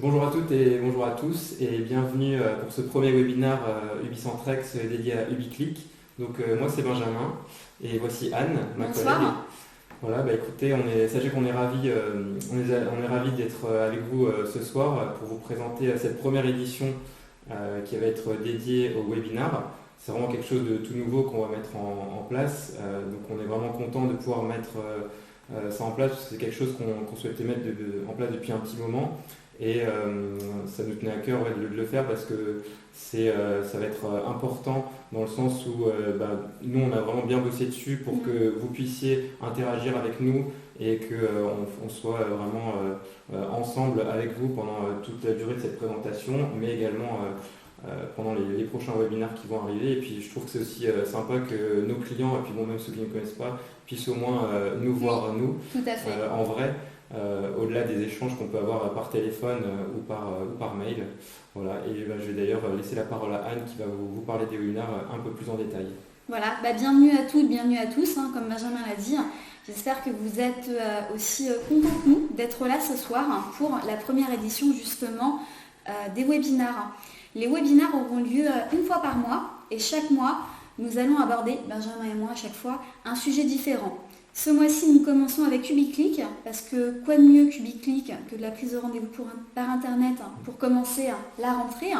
Bonjour à toutes et bonjour à tous et bienvenue pour ce premier webinaire Ubicentrex dédié à UbiClick. Donc moi c'est Benjamin et voici Anne, ma Bonsoir. collègue. Voilà, écoutez, sachez qu'on est ravis on est ravis d'être avec vous ce soir pour vous présenter cette première édition qui va être dédiée au webinar. C'est vraiment quelque chose de tout nouveau qu'on va mettre en place. Donc on est vraiment content de pouvoir mettre ça en place. C'est quelque chose qu'on souhaitait mettre en place depuis un petit moment. Et ça nous tenait à cœur de le faire parce que ça va être important dans le sens où nous on a vraiment bien bossé dessus pour que vous puissiez interagir avec nous et qu'on soit vraiment ensemble avec vous pendant toute la durée de cette présentation, mais également pendant les prochains webinaires qui vont arriver. Et puis je trouve que c'est aussi sympa que nos clients, et puis bon, même ceux qui ne connaissent pas, puissent au moins nous voir nous Tout à fait. en vrai. Au-delà des échanges qu'on peut avoir par téléphone ou par mail. Voilà. Et je vais d'ailleurs laisser la parole à Anne qui va vous parler des webinaires un peu plus en détail. Voilà, bienvenue à toutes, bienvenue à tous, comme Benjamin l'a dit. J'espère que vous êtes aussi contents que nous d'être là ce soir pour la première édition justement des webinaires. Les webinaires auront lieu une fois par mois et chaque mois, nous allons aborder, Benjamin et moi à chaque fois, un sujet différent. Ce mois-ci, nous commençons avec UbiClick, parce que quoi de mieux qu'UbiClick que de la prise de rendez-vous par Internet pour commencer la rentrée.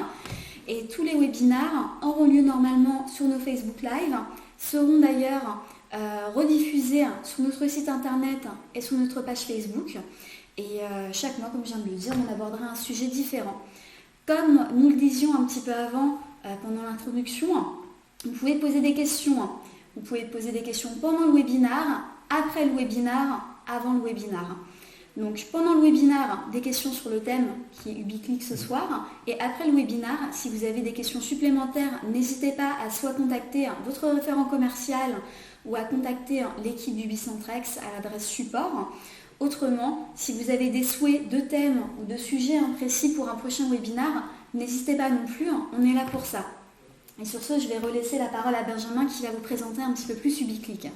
Et tous les webinaires auront lieu normalement sur nos Facebook Live, seront d'ailleurs rediffusés sur notre site Internet et sur notre page Facebook. Et chaque mois, comme je viens de le dire, on abordera un sujet différent. Comme nous le disions un petit peu avant, pendant l'introduction, vous pouvez poser des questions. Vous pouvez poser des questions pendant le webinaire, après le webinaire, avant le webinaire. Donc pendant le webinaire, des questions sur le thème qui est UbiClick ce soir. Et après le webinaire, si vous avez des questions supplémentaires, n'hésitez pas à soit contacter votre référent commercial ou à contacter l'équipe d'Ubicentrex à l'adresse support. Autrement, si vous avez des souhaits de thèmes ou de sujets précis pour un prochain webinaire, n'hésitez pas non plus, on est là pour ça. Et sur ce, je vais relaisser la parole à Benjamin qui va vous présenter un petit peu plus UbiClick.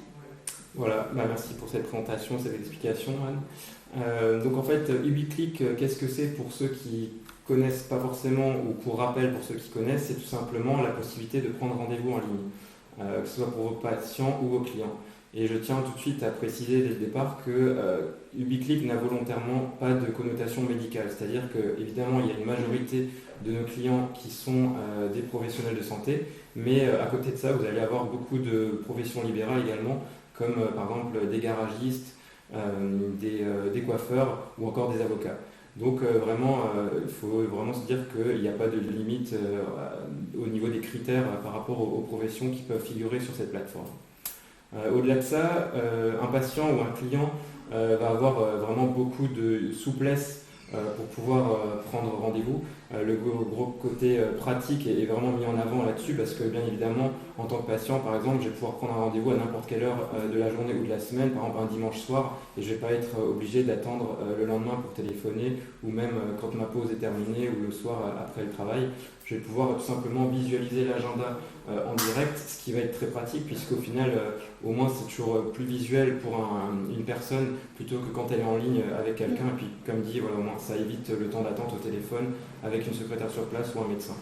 Voilà, merci pour cette présentation, cette explication, Anne. Donc en fait, UbiClick, qu'est-ce que c'est pour ceux qui connaissent pas forcément, ou pour rappel pour ceux qui connaissent, c'est tout simplement la possibilité de prendre rendez-vous en ligne, que ce soit pour vos patients ou vos clients. Et je tiens tout de suite à préciser dès le départ que UbiClick n'a volontairement pas de connotation médicale, c'est-à-dire qu'évidemment il y a une majorité de nos clients qui sont des professionnels de santé, mais à côté de ça vous allez avoir beaucoup de professions libérales également, comme par exemple des garagistes, des coiffeurs ou encore des avocats. Donc vraiment, il faut vraiment se dire qu'il n'y a pas de limite au niveau des critères par rapport aux professions qui peuvent figurer sur cette plateforme. Au-delà de ça, un patient ou un client va avoir vraiment beaucoup de souplesse pour pouvoir prendre rendez-vous. Le gros côté pratique est vraiment mis en avant là-dessus parce que bien évidemment, en tant que patient, par exemple, je vais pouvoir prendre un rendez-vous à n'importe quelle heure de la journée ou de la semaine, par exemple un dimanche soir, et je ne vais pas être obligé d'attendre le lendemain pour téléphoner ou même quand ma pause est terminée ou le soir après le travail. Je vais pouvoir tout simplement visualiser l'agenda en direct, ce qui va être très pratique puisqu'au final, au moins c'est toujours plus visuel pour une personne plutôt que quand elle est en ligne avec quelqu'un. Et puis comme dit, voilà, au moins ça évite le temps d'attente au téléphone avec une secrétaire sur place ou un médecin.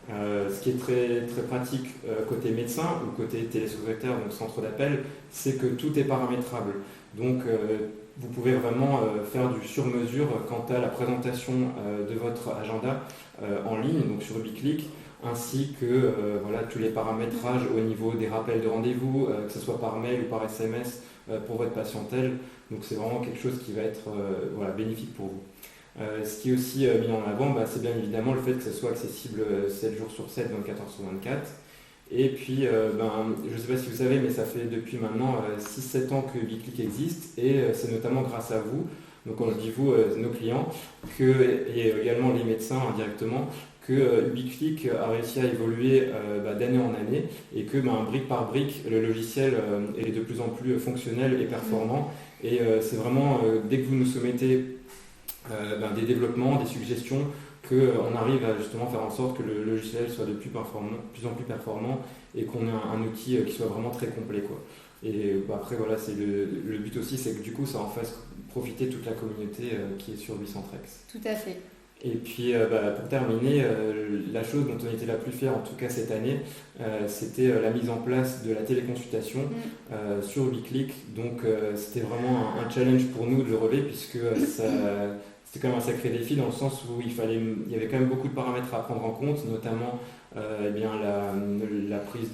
Ce qui est très, très pratique côté médecin ou côté télésecrétaire, donc centre d'appel, c'est que tout est paramétrable. Donc vous pouvez vraiment faire du sur-mesure quant à la présentation de votre agenda en ligne, donc sur UbiClick, ainsi que tous les paramétrages au niveau des rappels de rendez-vous, que ce soit par mail ou par SMS pour votre patientèle. Donc c'est vraiment quelque chose qui va être bénéfique pour vous. Ce qui est aussi mis en avant, c'est bien évidemment le fait que ce soit accessible 7 jours sur 7, 24 heures sur 24. Et puis, je ne sais pas si vous savez, mais ça fait depuis maintenant 6-7 ans que UbiClick existe, et c'est notamment grâce à vous, donc on dit vous, nos clients, et également les médecins indirectement, que UbiClick a réussi à évoluer d'année en année, et que brique par brique, le logiciel est de plus en plus fonctionnel et performant. Et c'est vraiment, dès que vous nous soumettez des développements, des suggestions, qu'on arrive à justement faire en sorte que le logiciel soit de plus en plus performant et qu'on ait un outil qui soit vraiment très complet, quoi. Et après voilà, c'est le but aussi, c'est que du coup ça en fasse profiter toute la communauté qui est sur Ubicentrex. Tout à fait. Et puis pour terminer, la chose dont on était la plus fiers, en tout cas cette année, c'était la mise en place de la téléconsultation sur Ubiclick. Donc c'était vraiment un challenge pour nous de le relever puisque c'était quand même un sacré défi dans le sens où il y avait quand même beaucoup de paramètres à prendre en compte, notamment la prise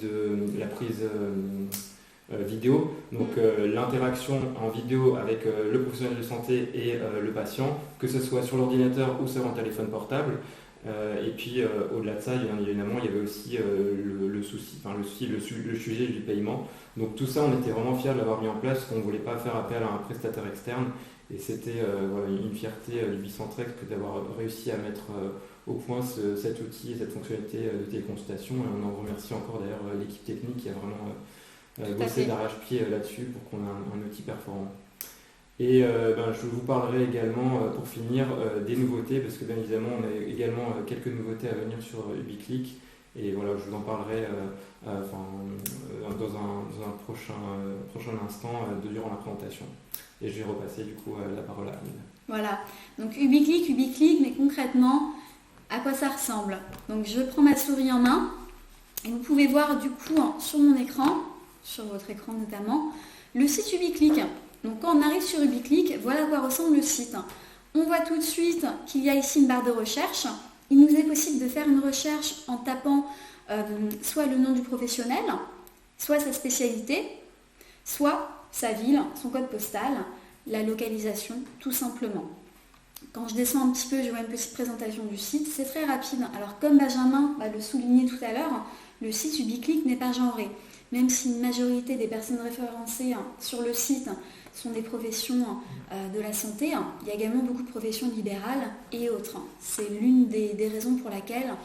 vidéo, donc l'interaction en vidéo avec le professionnel de santé et le patient, que ce soit sur l'ordinateur ou sur un téléphone portable. Et puis au-delà de ça, évidemment, il y avait aussi le sujet du paiement. Donc tout ça, on était vraiment fiers de l'avoir mis en place, qu'on ne voulait pas faire appel à un prestataire externe. Et c'était une fierté du Bicentrx que d'avoir réussi à mettre au point cet outil et cette fonctionnalité de téléconsultation. Et on en remercie encore d'ailleurs l'équipe technique qui a vraiment bossé d'arrache-pied là-dessus pour qu'on ait un outil performant. Et je vous parlerai également, pour finir, des nouveautés, parce que bien évidemment, on a également quelques nouveautés à venir sur Ubiclick. Et voilà, je vous en parlerai dans un prochain instant durant la présentation. Et je vais repasser du coup la parole à Anne. Voilà, donc Ubiclick, mais concrètement, à quoi ça ressemble? Donc je prends ma souris en main, et vous pouvez voir du coup sur mon écran, sur votre écran notamment, le site Ubiclick. Donc quand on arrive sur Ubiclick, voilà à quoi ressemble le site. On voit tout de suite qu'il y a ici une barre de recherche. Il nous est possible de faire une recherche en tapant soit le nom du professionnel, soit sa spécialité, soit sa ville, son code postal, la localisation, tout simplement. Quand je descends un petit peu, je vois une petite présentation du site. C'est très rapide. Alors comme Benjamin va le souligner tout à l'heure, le site Ubiclick n'est pas genré. Même si une majorité des personnes référencées sur le site sont des professions de la santé, il y a également beaucoup de professions libérales et autres. C'est l'une des raisons pour laquelle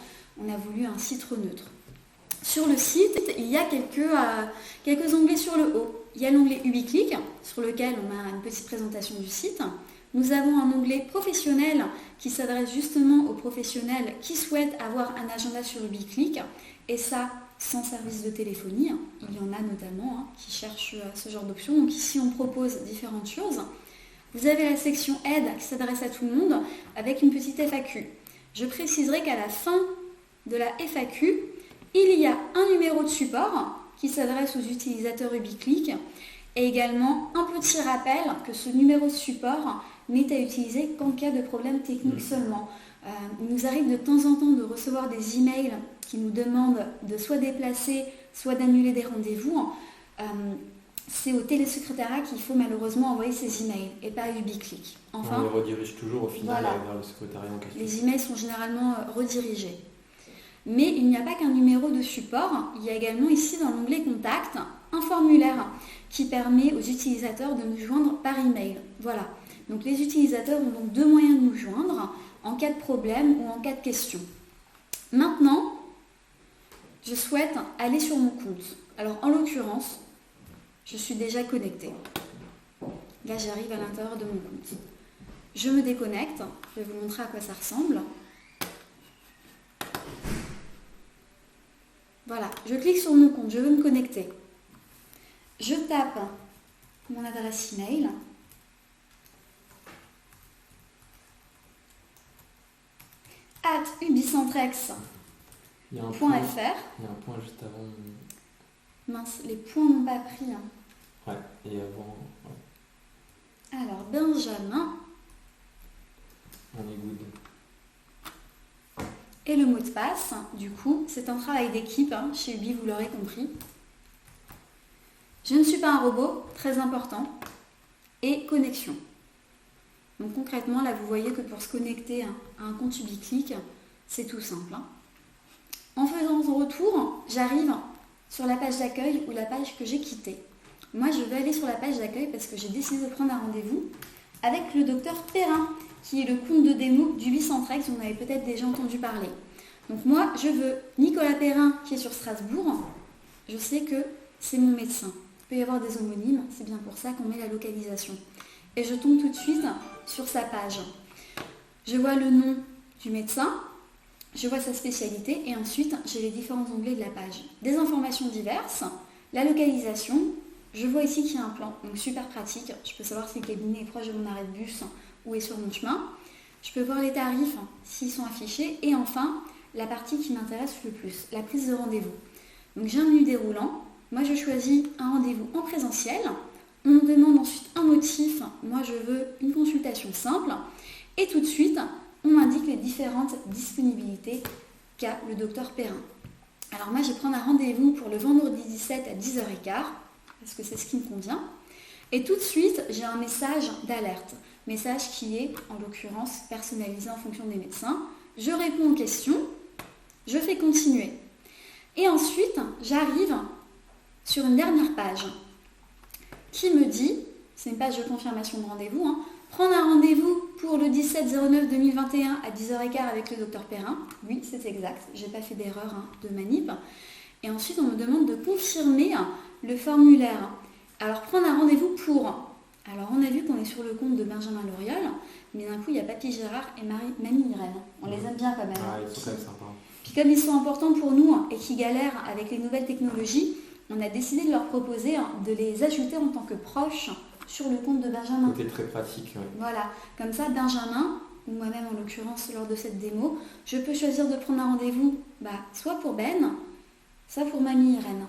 on a voulu un site neutre. Sur le site, il y a quelques onglets sur le haut. Il y a l'onglet Ubiclick, sur lequel on a une petite présentation du site. Nous avons un onglet professionnel qui s'adresse justement aux professionnels qui souhaitent avoir un agenda sur Ubiclick, et ça sans service de téléphonie. Il y en a notamment qui cherchent ce genre d'options. Donc ici, on propose différentes choses. Vous avez la section aide qui s'adresse à tout le monde avec une petite FAQ. Je préciserai qu'à la fin de la FAQ, il y a un numéro de support qui s'adresse aux utilisateurs Ubiclick et également un petit rappel que ce numéro de support n'est à utiliser qu'en cas de problème technique seulement. Il nous arrive de temps en temps de recevoir des emails qui nous demandent de soit déplacer, soit d'annuler des rendez-vous. C'est au télésecrétariat qu'il faut malheureusement envoyer ces emails et pas à Ubiclick. Enfin, on les redirige toujours au final vers le secrétariat en question. Les emails sont généralement redirigés. Mais il n'y a pas qu'un numéro de support, il y a également ici dans l'onglet Contact un formulaire qui permet aux utilisateurs de nous joindre par email. Voilà. Donc les utilisateurs ont donc deux moyens de nous joindre en cas de problème ou en cas de question. Maintenant, je souhaite aller sur mon compte. Alors en l'occurrence, je suis déjà connectée. Là, j'arrive à l'intérieur de mon compte. Je me déconnecte, je vais vous montrer à quoi ça ressemble. Voilà, je clique sur mon compte, je veux me connecter. Je tape mon adresse email. @ubicentrex.fr. Il y a un point juste avant. Mince, les points n'ont pas pris. Ouais, et avant. Ouais. Alors, Benjamin. On est good. Et le mot de passe, du coup, c'est un travail d'équipe chez Ubi, vous l'aurez compris. Je ne suis pas un robot, très important. Et connexion. Donc concrètement, là, vous voyez que pour se connecter à un compte Ubiclick, c'est tout simple. En faisant ce retour, j'arrive sur la page d'accueil ou la page que j'ai quittée. Moi, je vais aller sur la page d'accueil parce que j'ai décidé de prendre un rendez-vous avec le docteur Perrin, qui est le compte de démo du Bicentrx, vous en avez peut-être déjà entendu parler. Donc moi, je veux Nicolas Perrin, qui est sur Strasbourg. Je sais que c'est mon médecin. Il peut y avoir des homonymes, c'est bien pour ça qu'on met la localisation. Et je tombe tout de suite sur sa page. Je vois le nom du médecin, je vois sa spécialité et ensuite j'ai les différents onglets de la page. Des informations diverses, la localisation, je vois ici qu'il y a un plan, donc super pratique. Je peux savoir si le cabinet est proche de mon arrêt de bus ou est sur mon chemin. Je peux voir les tarifs s'ils sont affichés. Et enfin, la partie qui m'intéresse le plus, la prise de rendez-vous. Donc j'ai un menu déroulant. Moi, je choisis un rendez-vous en présentiel. On me demande ensuite un motif. Moi, je veux une consultation simple. Et tout de suite, on m'indique les différentes disponibilités qu'a le docteur Perrin. Alors moi, je vais prendre un rendez-vous pour le vendredi 17 à 10h15, parce que c'est ce qui me convient. Et tout de suite, j'ai un message d'alerte. Message qui est, en l'occurrence, personnalisé en fonction des médecins. Je réponds aux questions, je fais continuer. Et ensuite, j'arrive sur une dernière page qui me dit, c'est une page de confirmation de rendez-vous, prendre un rendez-vous pour le 17-09-2021 à 10h15 avec le docteur Perrin. Oui, c'est exact, j'ai pas fait d'erreur de manip. Et ensuite, on me demande de confirmer le formulaire. Alors, prendre un rendez-vous pour... Alors, on a vu qu'on est sur le compte de Benjamin Loriol, mais d'un coup, il y a Papy Gérard et Mamie Irène. On les aime bien quand même. Ah, ils sont quand même sympas. Puis comme ils sont importants pour nous et qu'ils galèrent avec les nouvelles technologies, on a décidé de leur proposer de les ajouter en tant que proches sur le compte de Benjamin. Côté très pratique. Oui. Voilà, comme ça, Benjamin, ou moi-même en l'occurrence lors de cette démo, je peux choisir de prendre un rendez-vous soit pour Ben, soit pour Mamie Irène,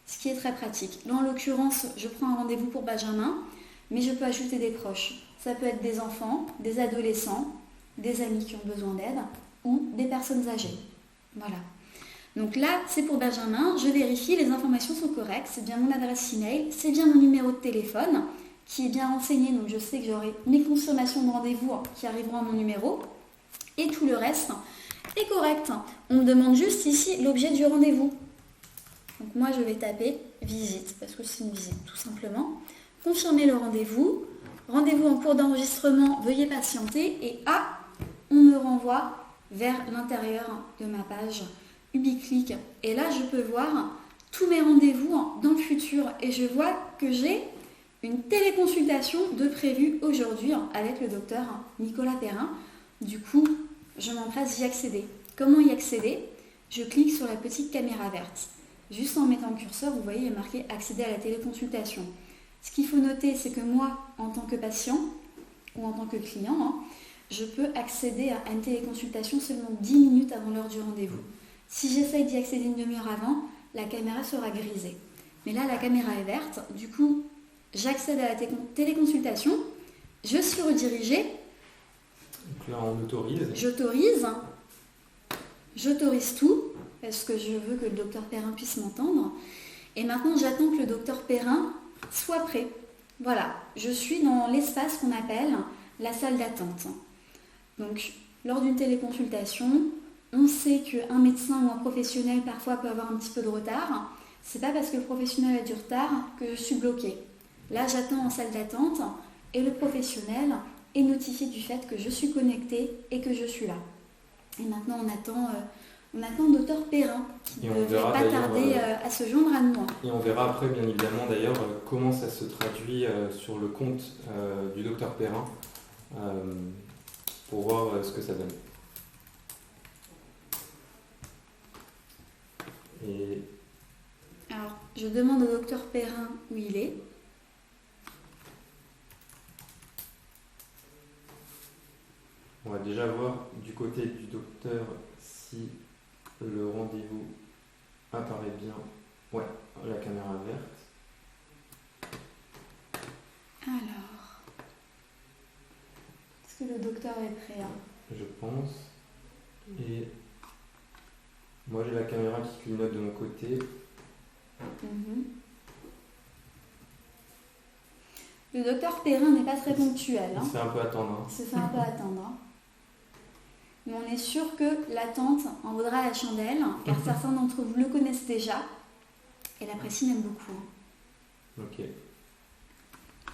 ce qui est très pratique. Là, en l'occurrence, je prends un rendez-vous pour Benjamin, mais je peux ajouter des proches. Ça peut être des enfants, des adolescents, des amis qui ont besoin d'aide, ou des personnes âgées. Voilà. Donc là, c'est pour Benjamin, je vérifie, les informations sont correctes, c'est bien mon adresse email, c'est bien mon numéro de téléphone, qui est bien renseigné, donc je sais que j'aurai mes consommations de rendez-vous qui arriveront à mon numéro, et tout le reste est correct. On me demande juste ici l'objet du rendez-vous. Donc moi, je vais taper visite, parce que c'est une visite, tout simplement. Confirmer le rendez-vous. Rendez-vous en cours d'enregistrement, veuillez patienter. Et on me renvoie vers l'intérieur de ma page Ubiclick. Et là, je peux voir tous mes rendez-vous dans le futur. Et je vois que j'ai une téléconsultation de prévue aujourd'hui avec le docteur Nicolas Perrin. Du coup, je m'empresse d'y accéder. Comment y accéder? Je clique sur la petite caméra verte. Juste en mettant le curseur, vous voyez, il est marqué « Accéder à la téléconsultation ». Ce qu'il faut noter, c'est que moi, en tant que patient ou en tant que client, je peux accéder à une téléconsultation seulement 10 minutes avant l'heure du rendez-vous. Si j'essaye d'y accéder une demi-heure avant, la caméra sera grisée. Mais là, la caméra est verte. Du coup, j'accède à la téléconsultation. Je suis redirigée. Donc là, on autorise. J'autorise tout, parce que je veux que le docteur Perrin puisse m'entendre. Et maintenant, j'attends que le docteur Perrin soit prêt. Voilà, je suis dans l'espace qu'on appelle la salle d'attente. Donc, lors d'une téléconsultation, on sait qu'un médecin ou un professionnel parfois peut avoir un petit peu de retard. C'est pas parce que le professionnel a du retard que je suis bloquée. Là, j'attends en salle d'attente et le professionnel est notifié du fait que je suis connectée et que je suis là. Et maintenant, on attend le docteur Perrin qui ne devrait pas tarder à se joindre à nous. Et on verra après, bien évidemment, d'ailleurs, comment ça se traduit sur le compte du docteur Perrin pour voir ce que ça donne. Et... Alors, je demande au docteur Perrin où il est. On va déjà voir du côté du docteur si le rendez-vous apparaît bien. Ouais, la caméra verte. Alors, est-ce que le docteur est prêt? Je pense. Et moi j'ai la caméra qui clignote de mon côté. Le docteur Perrin n'est pas très ponctuel. Il se fait un peu attendre. Il se fait un peu attendre. Mais on est sûr que l'attente en vaudra la chandelle, car certains d'entre vous le connaissent déjà et l'apprécient même beaucoup. Ok.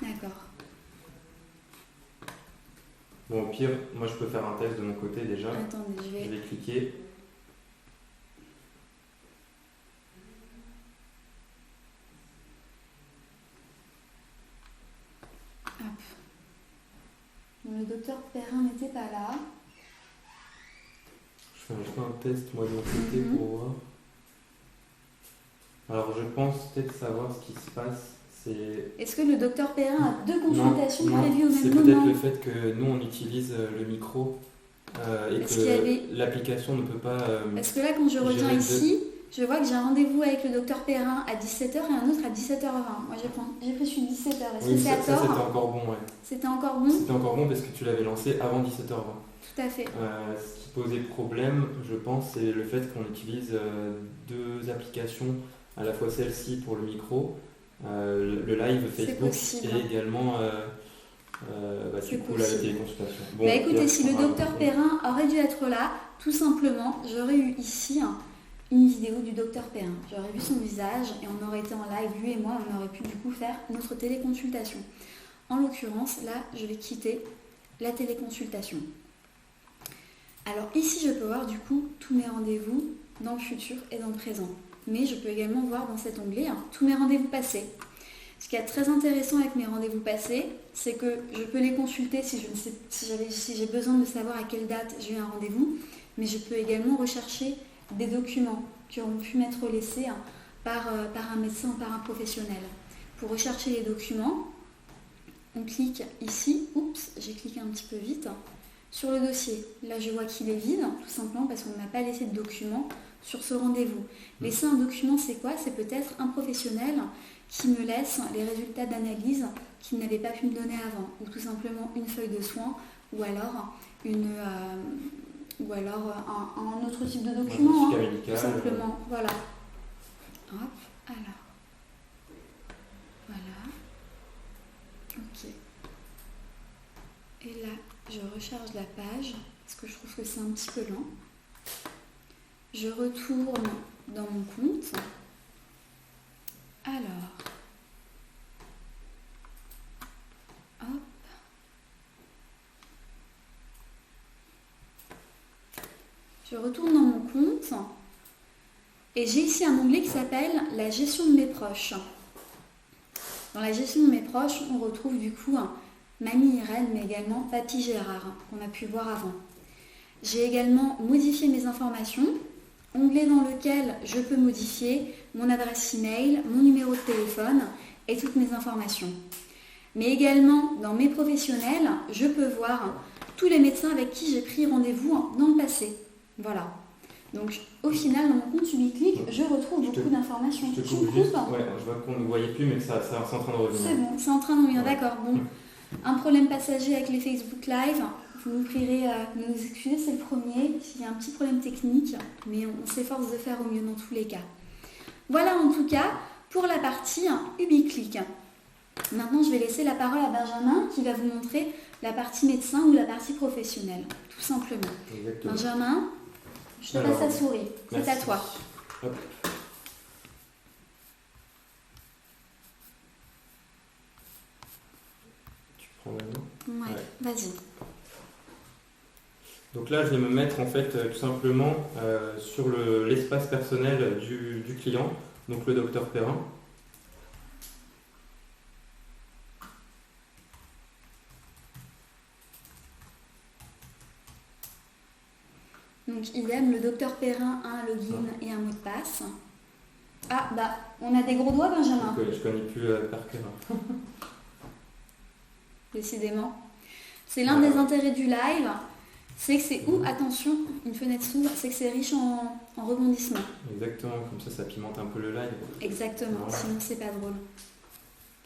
D'accord. Bon, au pire, moi je peux faire un test de mon côté déjà. Attendez, je vais cliquer. Hop. Bon, le docteur Perrin n'était pas là. Je fais un test moi de mon côté pour voir. Alors je pense peut-être savoir ce qui se passe Est-ce que le docteur Perrin a 2 consultations non, prévues au même c'est moment? peut-être le fait que nous on utilise le micro et Parce que l'application ne peut pas. Parce que là, quand je reviens gérer ici, je vois que j'ai un rendez-vous avec le docteur Perrin à 17h et un autre à 17h20. Moi, j'ai pris celui de 17h. Est-ce que c'est à ça tort? c'était encore bon, ouais. C'était encore bon? C'était encore bon parce que tu l'avais lancé avant 17h20. Tout à fait. Ce qui posait problème, je pense, c'est le fait qu'on utilise 2 applications, à la fois celle-ci pour le micro, le live Facebook et également du coup la téléconsultation. Bon, écoutez, si le docteur Perrin aurait dû être là, tout simplement, j'aurais eu ici une vidéo du docteur Perrin. J'aurais vu son visage et on aurait été en live, lui et moi, on aurait pu du coup faire notre téléconsultation. En l'occurrence, là, je vais quitter la téléconsultation. Alors ici, je peux voir du coup tous mes rendez-vous dans le futur et dans le présent. Mais je peux également voir dans cet onglet tous mes rendez-vous passés. Ce qui est très intéressant avec mes rendez-vous passés, c'est que je peux les consulter si j'ai besoin de savoir à quelle date j'ai eu un rendez-vous, mais je peux également rechercher des documents qui auront pu m'être laissés par un médecin ou par un professionnel. Pour rechercher les documents, on clique ici, oups, j'ai cliqué un petit peu vite, sur le dossier. Là, je vois qu'il est vide, tout simplement parce qu'on ne m'a pas laissé de documents sur ce rendez-vous. Laisser un document, c'est quoi? C'est peut-être un professionnel qui me laisse les résultats d'analyse qu'il n'avait pas pu me donner avant, ou tout simplement une feuille de soins, ou alors un autre type de document, tout simplement. Voilà. Hop, alors. Voilà. Ok. Et là, je recharge la page, parce que je trouve que c'est un petit peu lent. Je retourne dans mon compte. Alors, hop. Je retourne dans mon compte et j'ai ici un onglet qui s'appelle la gestion de mes proches. Dans la gestion de mes proches, on retrouve du coup Mamie Irène, mais également Papy Gérard, qu'on a pu voir avant. J'ai également modifié mes informations, onglet dans lequel je peux modifier mon adresse email, mon numéro de téléphone et toutes mes informations. Mais également, dans mes professionnels, je peux voir tous les médecins avec qui j'ai pris rendez-vous dans le passé. Voilà. Donc, au final, dans mon compte Ubiclick, je retrouve beaucoup d'informations. Je te coupe juste. Ouais, je vois qu'on ne voyait plus, mais que c'est en train de revenir. C'est bon, c'est en train de revenir, d'accord. Bon, un problème passager avec les Facebook Live. Vous nous prierez de nous excuser, c'est le premier. Il y a un petit problème technique, mais on s'efforce de faire au mieux dans tous les cas. Voilà en tout cas pour la partie Ubiclick. Maintenant, je vais laisser la parole à Benjamin qui va vous montrer la partie médecin ou la partie professionnelle, tout simplement. Exactement. Benjamin, je te passe la souris, c'est à toi. Hop. Tu prends la main? Ouais, vas-y. Donc là, je vais me mettre en fait tout simplement sur l'espace personnel du client, donc le docteur Perrin. Donc idem, le docteur Perrin a un login et un mot de passe. Ah bah, on a des gros doigts, Benjamin. Je connais plus par cœur. Décidément. C'est l'un des intérêts du live, c'est que c'est où, attention, une fenêtre s'ouvre, c'est que c'est riche en rebondissements. Exactement, comme ça pimente un peu le live. Exactement, voilà. Sinon c'est pas drôle.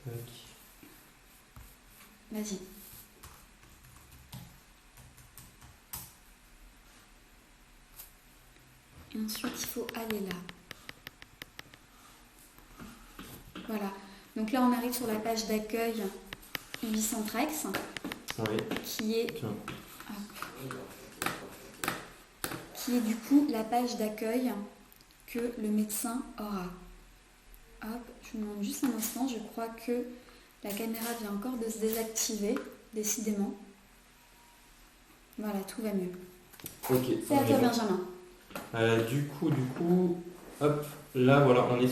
Tac. Vas-y. Et ensuite, il faut aller là. Voilà. Donc là, on arrive sur la page d'accueil Ubicentrex, qui est du coup la page d'accueil que le médecin aura. Hop, je vous demande juste un instant, je crois que la caméra vient encore de se désactiver, décidément. Voilà, tout va mieux. Ok. C'est à toi, Benjamin. Du coup, hop, là voilà, on est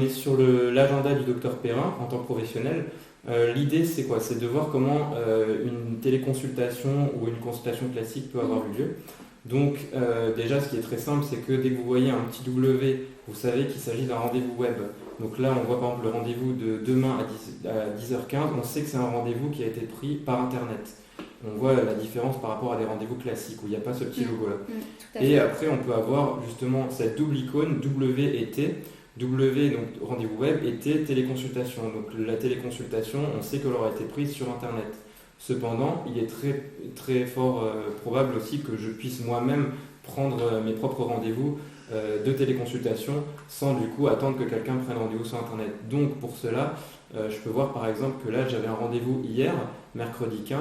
sur l'agenda du docteur Perrin en tant que professionnel. L'idée c'est quoi? C'est de voir comment une téléconsultation ou une consultation classique peut avoir eu lieu. Donc déjà ce qui est très simple, c'est que dès que vous voyez un petit W, vous savez qu'il s'agit d'un rendez-vous web Donc là, on voit par exemple le rendez-vous de demain à 10h15, on sait que c'est un rendez-vous qui a été pris par Internet. On voit la différence par rapport à des rendez-vous classiques où il n'y a pas ce petit logo-là. Et après, on peut avoir justement cette double icône W et T. W, donc rendez-vous web, et T, téléconsultation. Donc la téléconsultation, on sait qu'elle aura été prise sur Internet. Cependant, il est très, très fort probable aussi que je puisse moi-même prendre mes propres rendez-vous de téléconsultation sans du coup attendre que quelqu'un prenne rendez-vous sur Internet. Donc pour cela, je peux voir par exemple que là j'avais un rendez-vous hier, mercredi 15,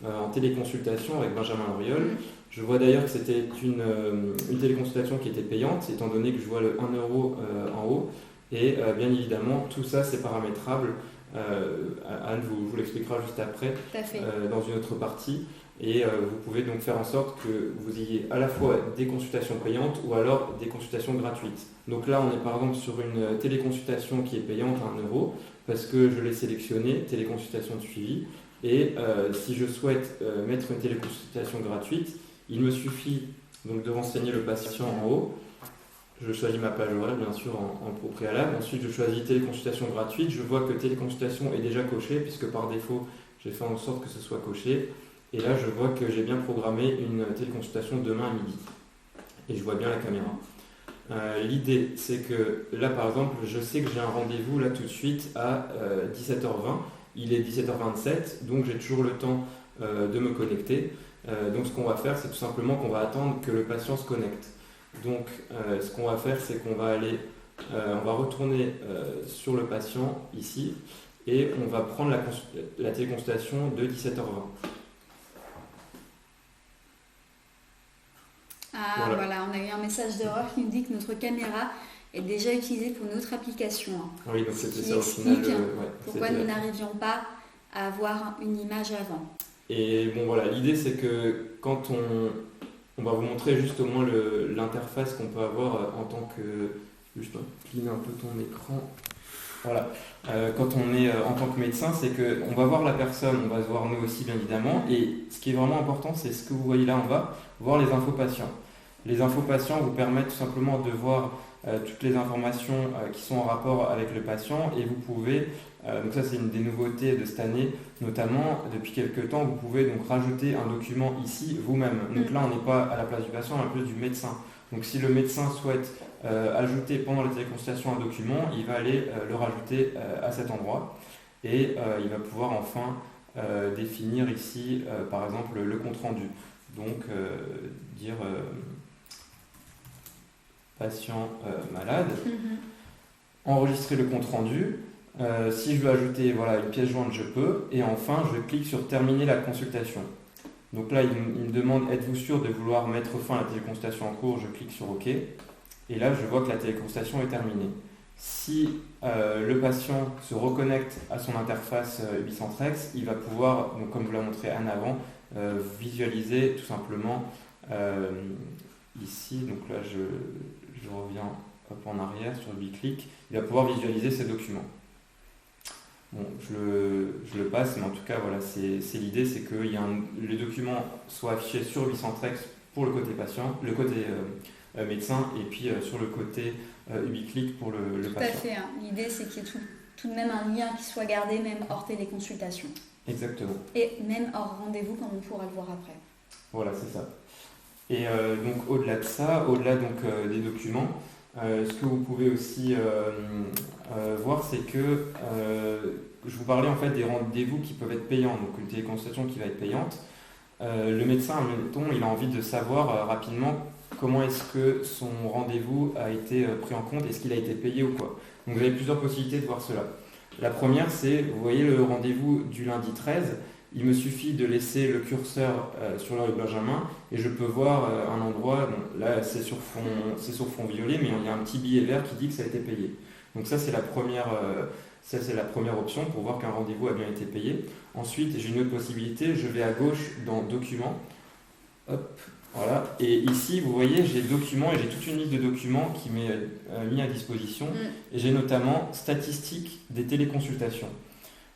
en téléconsultation avec Benjamin Loriol. Je vois d'ailleurs que c'était une téléconsultation qui était payante, étant donné que je vois le 1 euro en haut. Et bien évidemment, tout ça c'est paramétrable. Anne vous l'expliquera juste après dans une autre partie. Et vous pouvez donc faire en sorte que vous ayez à la fois des consultations payantes ou alors des consultations gratuites. Donc là, on est par exemple sur une téléconsultation qui est payante à 1 euro parce que je l'ai sélectionnée, téléconsultation de suivi. Et si je souhaite mettre une téléconsultation gratuite, il me suffit donc de renseigner le patient en haut. Je choisis ma page horaire, bien sûr, au préalable. Ensuite, je choisis téléconsultation gratuite. Je vois que téléconsultation est déjà cochée, puisque par défaut, j'ai fait en sorte que ce soit coché. Et là, je vois que j'ai bien programmé une téléconsultation demain à midi. Et je vois bien la caméra. L'idée, c'est que là, par exemple, je sais que j'ai un rendez-vous là tout de suite à 17h20. Il est 17h27, donc j'ai toujours le temps de me connecter. Donc ce qu'on va faire, c'est tout simplement qu'on va attendre que le patient se connecte. Donc ce qu'on va faire, c'est qu'on va aller, on va retourner sur le patient ici et on va prendre la téléconsultation de 17h20. Ah voilà, on a eu un message d'erreur qui nous dit que notre caméra est déjà utilisée pour notre application. Oui, donc c'était ça au final. Pourquoi nous n'arrivions pas à avoir une image avant. Et bon voilà, l'idée c'est que quand on va vous montrer juste au moins l'interface qu'on peut avoir en tant que... Je dois incliner un peu ton écran. Voilà. Quand on est en tant que médecin, c'est qu'on va voir la personne, on va se voir nous aussi bien évidemment. Et ce qui est vraiment important, c'est ce que vous voyez là en bas, voir les infos patients. Les infos patients vous permettent tout simplement de voir toutes les informations qui sont en rapport avec le patient et vous pouvez, donc ça c'est une des nouveautés de cette année, notamment depuis quelques temps, vous pouvez donc rajouter un document ici vous-même. Donc là on n'est pas à la place du patient, on est à la place du médecin. Donc si le médecin souhaite ajouter pendant la téléconsultation un document, il va aller le rajouter à cet endroit et il va pouvoir enfin définir ici par exemple le compte-rendu. Donc dire patient malade, enregistrer le compte-rendu. Si je veux ajouter une pièce jointe, je peux. Et enfin, je clique sur terminer la consultation. Donc là, il me demande êtes-vous sûr de vouloir mettre fin à la téléconsultation en cours? Je clique sur OK. Et là, je vois que la téléconsultation est terminée. Si le patient se reconnecte à son interface Ubicentrex, il va pouvoir, donc, comme vous l'a montré Anne avant, visualiser tout simplement ici. Donc là, je reviens en arrière sur le biclic. Il va pouvoir visualiser ces documents. Bon, je le passe, mais en tout cas, voilà, c'est l'idée, c'est que les documents soient affichés sur Ubicentrex pour le côté patient, le côté médecin, et puis sur le côté Ubiclic pour le patient. Tout à fait. Hein. L'idée, c'est qu'il y ait tout de même un lien qui soit gardé, même hors téléconsultation. Exactement. Et même hors rendez-vous, comme on pourra le voir après. Voilà, c'est ça. Et donc, au-delà de ça, au-delà donc, des documents, ce que vous pouvez aussi voir, c'est que je vous parlais en fait des rendez-vous qui peuvent être payants, donc une téléconsultation qui va être payante. Le médecin, admettons, il a envie de savoir rapidement comment est-ce que son rendez-vous a été pris en compte, est-ce qu'il a été payé ou quoi. Donc vous avez plusieurs possibilités de voir cela. La première, c'est, vous voyez le rendez-vous du lundi 13, il me suffit de laisser le curseur sur l'heure de Benjamin et je peux voir un endroit, bon, là c'est sur fond violet, mais il y a un petit billet vert qui dit que ça a été payé. Donc ça c'est la première option pour voir qu'un rendez-vous a bien été payé. Ensuite j'ai une autre possibilité, je vais à gauche dans documents, hop, voilà, et ici vous voyez j'ai documents et j'ai toute une liste de documents qui m'est mis à disposition et j'ai notamment statistiques des téléconsultations.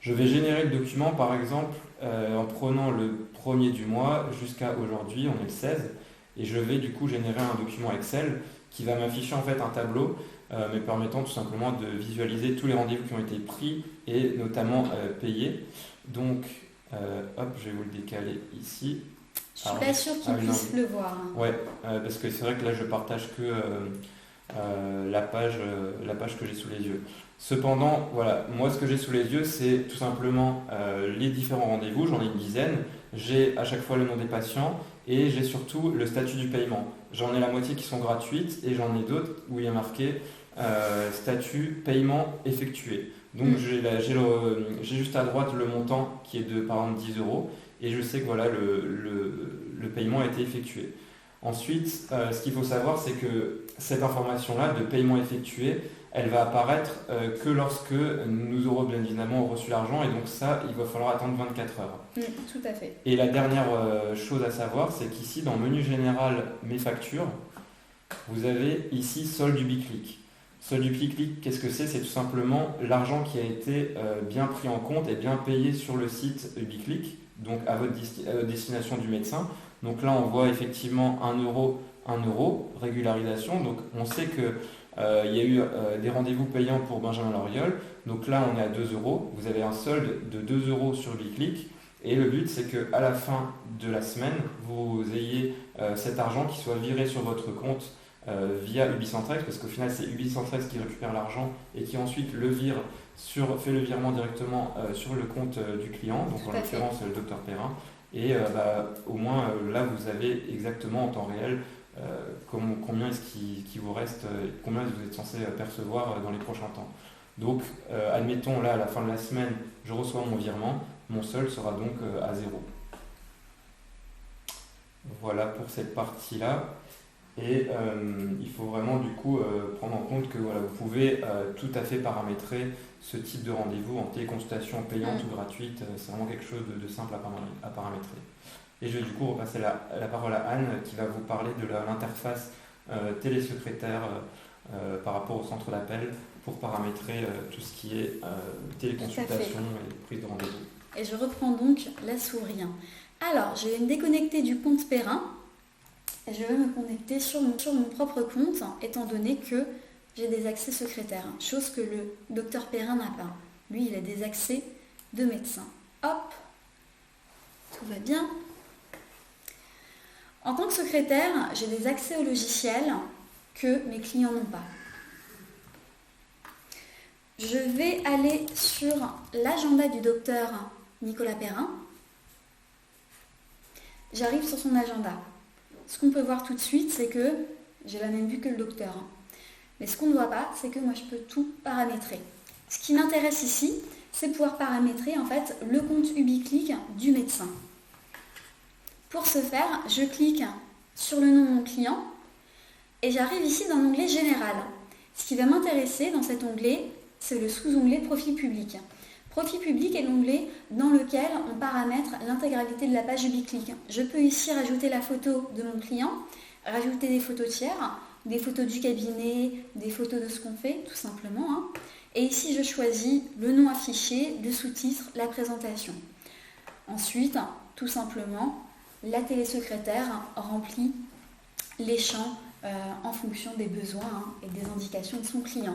Je vais générer le document par exemple en prenant le premier du mois jusqu'à aujourd'hui, on est le 16, et je vais du coup générer un document Excel qui va m'afficher en fait un tableau mais permettant tout simplement de visualiser tous les rendez-vous qui ont été pris et notamment payés. Donc, je vais vous le décaler ici. Je suis pas sûre qu'ils puissent le voir. Ouais, parce que c'est vrai que là je partage que la page que j'ai sous les yeux. Cependant, voilà, moi ce que j'ai sous les yeux, c'est tout simplement les différents rendez-vous, j'en ai une dizaine. J'ai à chaque fois le nom des patients et j'ai surtout le statut du paiement. J'en ai la moitié qui sont gratuites et j'en ai d'autres où il y a marqué statut paiement effectué. Donc j'ai juste à droite le montant qui est de par exemple 10 euros et je sais que voilà, le paiement a été effectué. Ensuite, ce qu'il faut savoir, c'est que cette information-là de paiement effectué, elle va apparaître que lorsque nous aurons bien évidemment reçu l'argent et donc ça, il va falloir attendre 24 heures. Tout à fait. Et la dernière chose à savoir, c'est qu'ici, dans menu général, mes factures, vous avez ici solde Ubiclick. Solde Ubiclick, qu'est-ce que c'est? C'est tout simplement l'argent qui a été bien pris en compte et bien payé sur le site Ubiclick, donc à votre destination du médecin. Donc là, on voit effectivement 1 euro, régularisation. Donc on sait que il y a eu des rendez-vous payants pour Benjamin Loriol. Donc là, on est à 2 euros. Vous avez un solde de 2 euros sur Ubiclick. Et le but, c'est qu'à la fin de la semaine, vous ayez cet argent qui soit viré sur votre compte via Ubicentrex, parce qu'au final, c'est Ubicentrex qui récupère l'argent et qui ensuite fait le virement directement sur le compte du client, donc en l'occurrence le docteur Perrin. Et au moins, là, vous avez exactement en temps réel combien est-ce qui vous reste, combien vous êtes censé percevoir dans les prochains temps. Donc, admettons, là, à la fin de la semaine, je reçois mon virement, mon solde sera donc à 0. Voilà pour cette partie-là. Et il faut vraiment du coup prendre en compte que voilà, vous pouvez tout à fait paramétrer ce type de rendez-vous en téléconsultation payante ou gratuite. C'est vraiment quelque chose de simple à paramétrer. Et je vais du coup repasser la parole à Anne qui va vous parler de l'interface télésecrétaire par rapport au centre d'appel pour paramétrer tout ce qui est téléconsultation et prise de rendez-vous. Et je reprends donc la souris. Alors, je vais me déconnecter du compte Perrin. Et je vais me connecter sur mon propre compte, étant donné que j'ai des accès secrétaires, chose que le docteur Perrin n'a pas. Lui, il a des accès de médecin. Hop, tout va bien. En tant que secrétaire, j'ai des accès au logiciel que mes clients n'ont pas. Je vais aller sur l'agenda du docteur Nicolas Perrin. J'arrive sur son agenda. Ce qu'on peut voir tout de suite, c'est que j'ai la même vue que le docteur. Mais ce qu'on ne voit pas, c'est que moi, je peux tout paramétrer. Ce qui m'intéresse ici, c'est pouvoir paramétrer en fait le compte Ubiclick du médecin. Pour ce faire, je clique sur le nom de mon client et j'arrive ici dans l'onglet Général. Ce qui va m'intéresser dans cet onglet, c'est le sous-onglet Profil public. Profil public est l'onglet dans lequel on paramètre l'intégralité de la page Ubiclick. Je peux ici rajouter la photo de mon client, rajouter des photos tiers, des photos du cabinet, des photos de ce qu'on fait, tout simplement. Et ici, je choisis le nom affiché, le sous-titre, la présentation. Ensuite, tout simplement, la télésecrétaire remplit les champs en fonction des besoins et des indications de son client.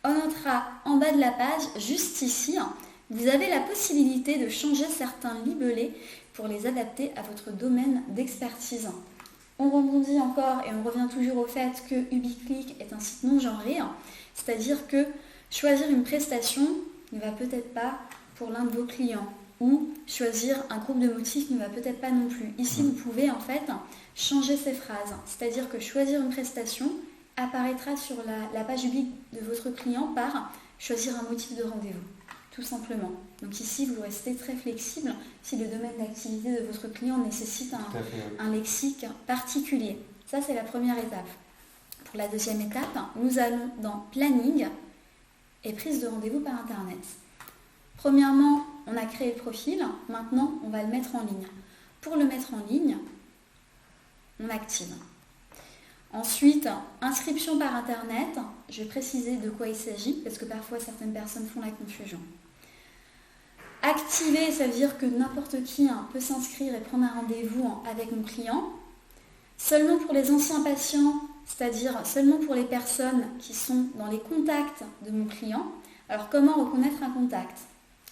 On notera en bas de la page, juste ici, vous avez la possibilité de changer certains libellés pour les adapter à votre domaine d'expertise. On rebondit encore et on revient toujours au fait que Ubiclick est un site non genré, c'est-à-dire que choisir une prestation ne va peut-être pas pour l'un de vos clients ou choisir un groupe de motifs ne va peut-être pas non plus. Ici, vous pouvez en fait changer ces phrases, c'est-à-dire que choisir une prestation apparaîtra sur la page Ubic de votre client par choisir un motif de rendez-vous, tout simplement. Donc ici, vous restez très flexible si le domaine d'activité de votre client nécessite un lexique particulier. Ça, c'est la première étape. Pour la deuxième étape, nous allons dans Planning et prise de rendez-vous par Internet. Premièrement, on a créé le profil. Maintenant, on va le mettre en ligne. Pour le mettre en ligne, on active. Ensuite, inscription par Internet. Je vais préciser de quoi il s'agit parce que parfois certaines personnes font la confusion. Activer, ça veut dire que n'importe qui peut s'inscrire et prendre un rendez-vous avec mon client. Seulement pour les anciens patients c'est-à-dire seulement pour les personnes qui sont dans les contacts de mon client. Alors comment reconnaître un contact?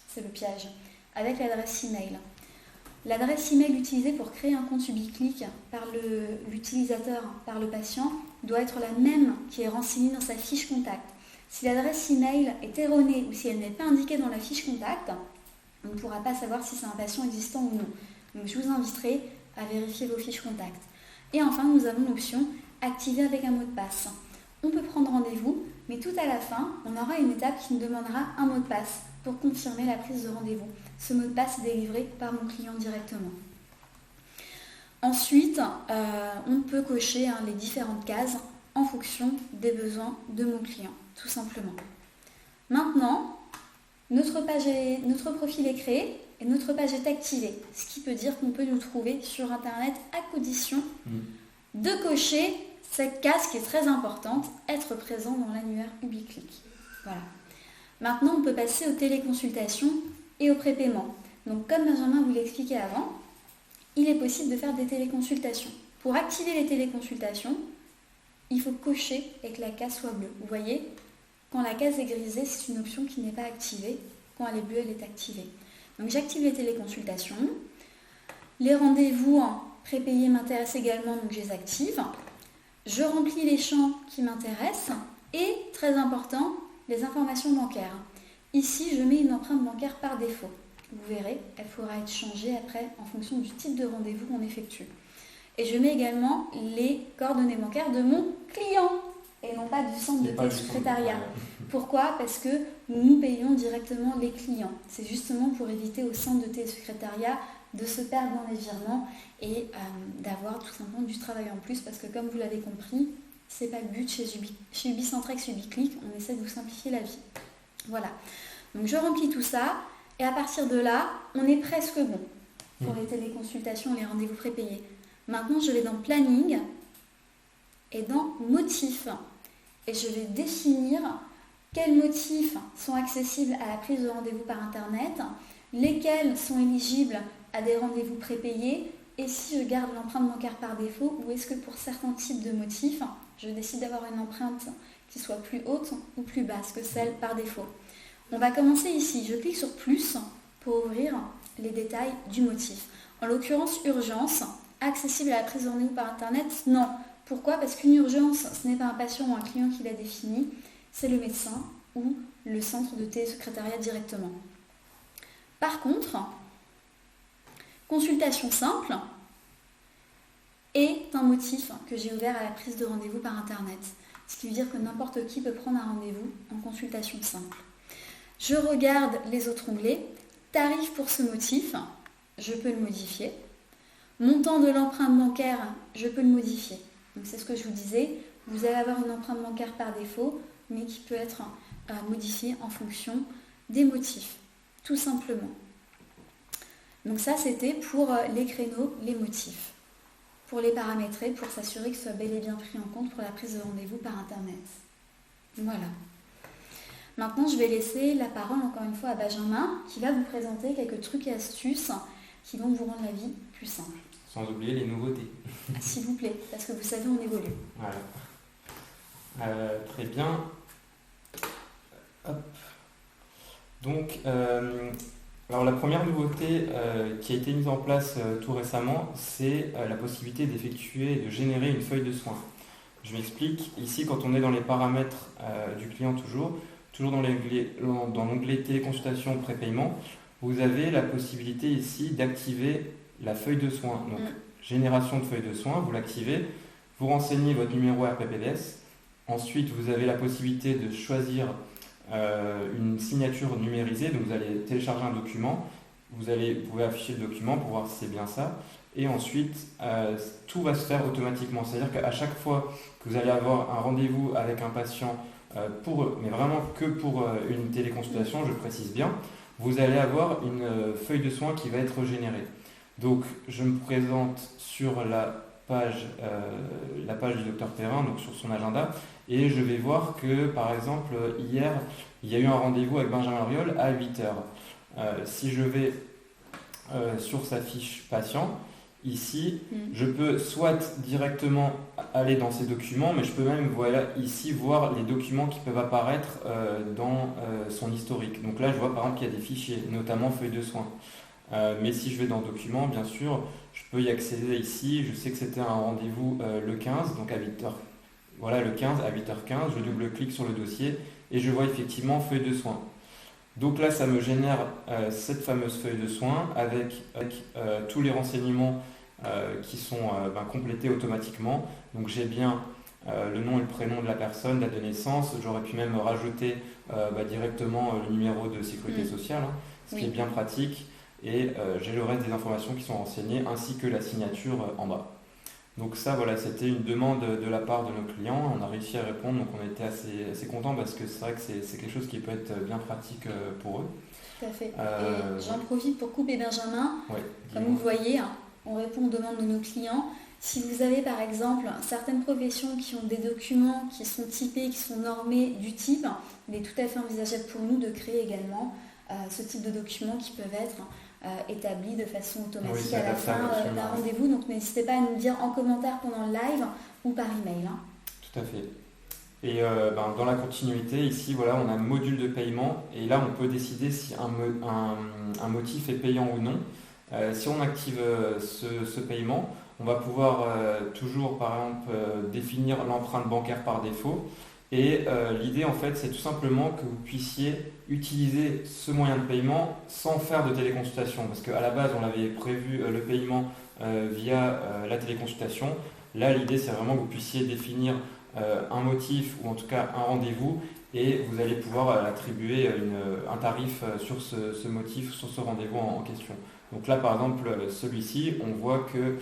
C'est le piège. Avec l'adresse email. L'adresse email utilisée pour créer un compte UbiClick par l'utilisateur, par le patient, doit être la même qui est renseignée dans sa fiche contact. Si l'adresse email est erronée ou si elle n'est pas indiquée dans la fiche contact, on ne pourra pas savoir si c'est un patient existant ou non. Donc je vous inviterai à vérifier vos fiches contact. Et enfin, nous avons l'option activer avec un mot de passe. On peut prendre rendez-vous, mais tout à la fin, on aura une étape qui nous demandera un mot de passe pour confirmer la prise de rendez-vous. Ce mot de passe est délivré par mon client directement. Ensuite, on peut cocher les différentes cases en fonction des besoins de mon client, tout simplement. Maintenant, notre profil est créé et notre page est activée, ce qui peut dire qu'on peut nous trouver sur Internet à condition de cocher cette case qui est très importante, être présent dans l'annuaire UbiClick. Voilà. Maintenant, on peut passer aux téléconsultations et au prépaiement. Donc, comme Benjamin vous l'expliquait avant, il est possible de faire des téléconsultations. Pour activer les téléconsultations, il faut cocher et que la case soit bleue. Vous voyez, quand la case est grisée, c'est une option qui n'est pas activée. Quand elle est bleue, elle est activée. Donc, j'active les téléconsultations. Les rendez-vous prépayés m'intéressent également, donc je les active. Je remplis les champs qui m'intéressent. Et, très important, les informations bancaires. Ici, je mets une empreinte bancaire par défaut. Vous verrez, elle pourra être changée après en fonction du type de rendez-vous qu'on effectue. Et je mets également les coordonnées bancaires de mon client et non pas du centre de télésecrétariat. Pourquoi? Parce que nous payons directement les clients. C'est justement pour éviter au centre de télésecrétariat de se perdre dans les virements et d'avoir tout simplement du travail en plus parce que comme vous l'avez compris, c'est pas le but chez Ubicentrex UbiClick, on essaie de vous simplifier la vie. Voilà. Donc je remplis tout ça et à partir de là, on est presque bon pour les téléconsultations et les rendez-vous prépayés. Maintenant, je vais dans Planning et dans Motifs et je vais définir quels motifs sont accessibles à la prise de rendez-vous par Internet, lesquels sont éligibles à des rendez-vous prépayés et si je garde l'empreinte bancaire par défaut ou est-ce que pour certains types de motifs, je décide d'avoir une empreinte qui soit plus haute ou plus basse que celle par défaut. On va commencer ici. Je clique sur plus pour ouvrir les détails du motif. En l'occurrence, urgence, accessible à la prise de rendez-vous par Internet, non. Pourquoi? Parce qu'une urgence, ce n'est pas un patient ou un client qui l'a défini, c'est le médecin ou le centre de télésecrétariat directement. Par contre, consultation simple est un motif que j'ai ouvert à la prise de rendez-vous par Internet. Ce qui veut dire que n'importe qui peut prendre un rendez-vous en consultation simple. Je regarde les autres onglets. Tarif pour ce motif, je peux le modifier. Montant de l'empreinte bancaire, je peux le modifier. Donc c'est ce que je vous disais. Vous allez avoir une empreinte bancaire par défaut, mais qui peut être modifiée en fonction des motifs, tout simplement. Donc ça, c'était pour les créneaux, les motifs. Pour les paramétrer, pour s'assurer que ce soit bel et bien pris en compte pour la prise de rendez-vous par Internet. Voilà. Maintenant, je vais laisser la parole encore une fois à Benjamin, qui va vous présenter quelques trucs et astuces qui vont vous rendre la vie plus simple. Sans oublier les nouveautés. S'il vous plaît, parce que vous savez, on évolue. Voilà. Très bien. Hop. Donc, alors la première nouveauté qui a été mise en place tout récemment, c'est la possibilité d'effectuer et de générer une feuille de soins. Je m'explique. Ici, quand on est dans les paramètres du client toujours dans l'onglet téléconsultation prépaiement, vous avez la possibilité ici d'activer la feuille de soins. Donc, génération de feuille de soins, vous l'activez, vous renseignez votre numéro RPPDS. Ensuite, vous avez la possibilité de choisir une signature numérisée. Donc, vous allez télécharger un document. Vous pouvez afficher le document pour voir si c'est bien ça. Et ensuite, tout va se faire automatiquement. C'est-à-dire qu'à chaque fois que vous allez avoir un rendez-vous avec un patient, mais vraiment que pour une téléconsultation, je précise bien, vous allez avoir une feuille de soins qui va être générée. Donc, je me présente sur la page du docteur Perrin, donc sur son agenda, et je vais voir que, par exemple, hier, il y a eu un rendez-vous avec Benjamin Riol à 8h. Si je vais sur sa fiche patient, Ici, je peux soit directement aller dans ces documents, mais je peux même ici voir les documents qui peuvent apparaître dans son historique. Donc là, je vois par exemple qu'il y a des fichiers, notamment feuilles de soins. Mais si je vais dans documents, bien sûr, je peux y accéder ici. Je sais que c'était un rendez-vous le 15, donc à 8h. Voilà, le 15 à 8h15, je double-clique sur le dossier et je vois effectivement feuille de soins. Donc là, ça me génère cette fameuse feuille de soins avec tous les renseignements qui sont complétés automatiquement. Donc j'ai bien le nom et le prénom de la personne, la date de naissance. J'aurais pu même rajouter directement le numéro de sécurité sociale, ce qui est bien pratique. Et j'ai le reste des informations qui sont renseignées ainsi que la signature en bas. Donc ça, voilà, c'était une demande de la part de nos clients. On a réussi à répondre, donc on était assez contents parce que c'est vrai que c'est quelque chose qui peut être bien pratique pour eux. Tout à fait. Et j'en profite pour couper Benjamin. Ouais, comme vous le voyez, on répond aux demandes de nos clients. Si vous avez par exemple certaines professions qui ont des documents qui sont typés, qui sont normés du type, il est tout à fait envisageable pour nous de créer également ce type de documents qui peuvent être établi de façon automatique à la fin d'un rendez-vous. Donc n'hésitez pas à nous dire en commentaire pendant le live ou par email. Tout à fait. Et dans la continuité, ici, voilà, on a un module de paiement et là, on peut décider si un motif est payant ou non. Si on active ce paiement, on va pouvoir toujours, par exemple, définir l'empreinte bancaire par défaut. Et l'idée, en fait, c'est tout simplement que vous puissiez utiliser ce moyen de paiement sans faire de téléconsultation. Parce qu'à la base, on avait prévu le paiement via la téléconsultation. Là, l'idée, c'est vraiment que vous puissiez définir un motif ou en tout cas un rendez-vous et vous allez pouvoir attribuer un tarif sur ce motif, sur ce rendez-vous en question. Donc là, par exemple, celui-ci, on voit que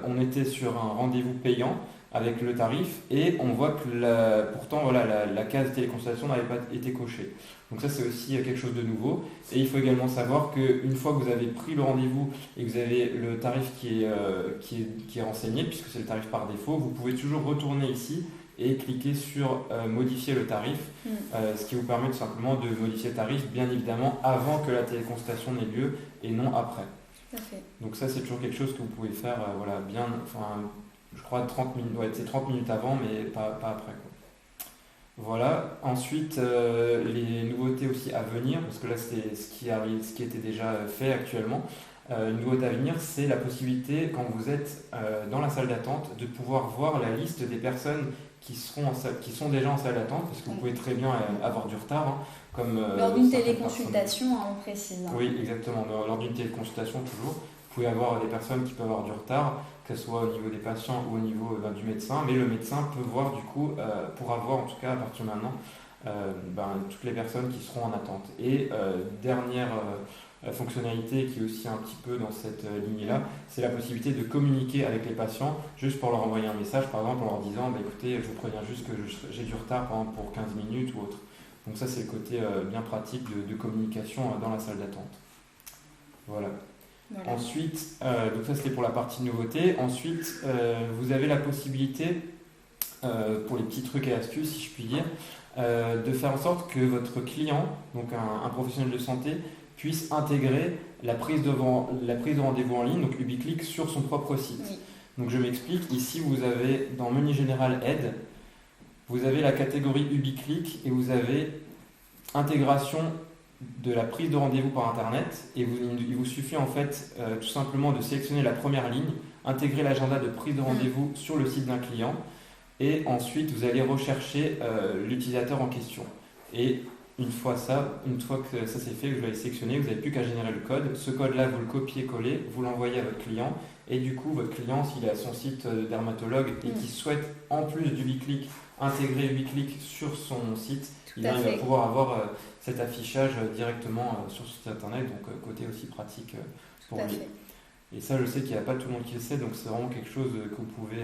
on était sur un rendez-vous payant avec le tarif et on voit que pourtant voilà, la case téléconsultation n'avait pas été cochée. Donc ça, c'est aussi quelque chose de nouveau. Et il faut également savoir qu'une fois que vous avez pris le rendez-vous et que vous avez le tarif qui est renseigné, puisque c'est le tarif par défaut, vous pouvez toujours retourner ici et cliquer sur modifier le tarif, ce qui vous permet tout simplement de modifier le tarif, bien évidemment, avant que la téléconsultation n'ait lieu et non après. Tout à fait. Donc ça, c'est toujours quelque chose que vous pouvez faire je crois 30 minutes, c'est 30 minutes avant, mais pas après. Voilà. Ensuite, les nouveautés aussi à venir, parce que là, c'est ce qui était déjà fait actuellement. Une nouveauté à venir, c'est la possibilité, quand vous êtes dans la salle d'attente, de pouvoir voir la liste des personnes qui sont déjà en salle d'attente, parce que vous pouvez très bien avoir du retard. Comme, lors d'une téléconsultation, on précise. Oui, exactement. Lors d'une téléconsultation, toujours. Vous pouvez avoir des personnes qui peuvent avoir du retard, que ce soit au niveau des patients ou au niveau du médecin, mais le médecin peut voir du coup, pour avoir en tout cas à partir de maintenant, toutes les personnes qui seront en attente. Et dernière fonctionnalité qui est aussi un petit peu dans cette lignée-là, c'est la possibilité de communiquer avec les patients juste pour leur envoyer un message, par exemple en leur disant écoutez, je vous préviens juste que j'ai du retard par exemple, pour 15 minutes ou autre. Donc ça, c'est le côté bien pratique de communication dans la salle d'attente. Voilà. Ensuite, donc ça c'était pour la partie nouveauté. Ensuite, vous avez la possibilité, pour les petits trucs et astuces si je puis dire, de faire en sorte que votre client, donc un professionnel de santé, puisse intégrer la prise de rendez-vous en ligne, donc Ubiclick, sur son propre site. Oui. Donc je m'explique, ici vous avez dans menu général aide, vous avez la catégorie Ubiclick et vous avez intégration de la prise de rendez-vous par internet et il vous suffit en fait tout simplement de sélectionner la première ligne, intégrer l'agenda de prise de rendez-vous sur le site d'un client et ensuite vous allez rechercher l'utilisateur en question. Et une fois que ça c'est fait, que vous l'avez sélectionné, vous n'avez plus qu'à générer le code. Ce code-là, vous le copiez-collez, vous l'envoyez à votre client et du coup votre client, s'il a son site de dermatologue et qu'il souhaite en plus du Ubiclick intégrer Ubiclick sur son site, il va pouvoir avoir cet affichage directement sur ce site internet, donc côté aussi pratique pour lui. Et ça, je sais qu'il n'y a pas tout le monde qui le sait, donc c'est vraiment quelque chose que vous pouvez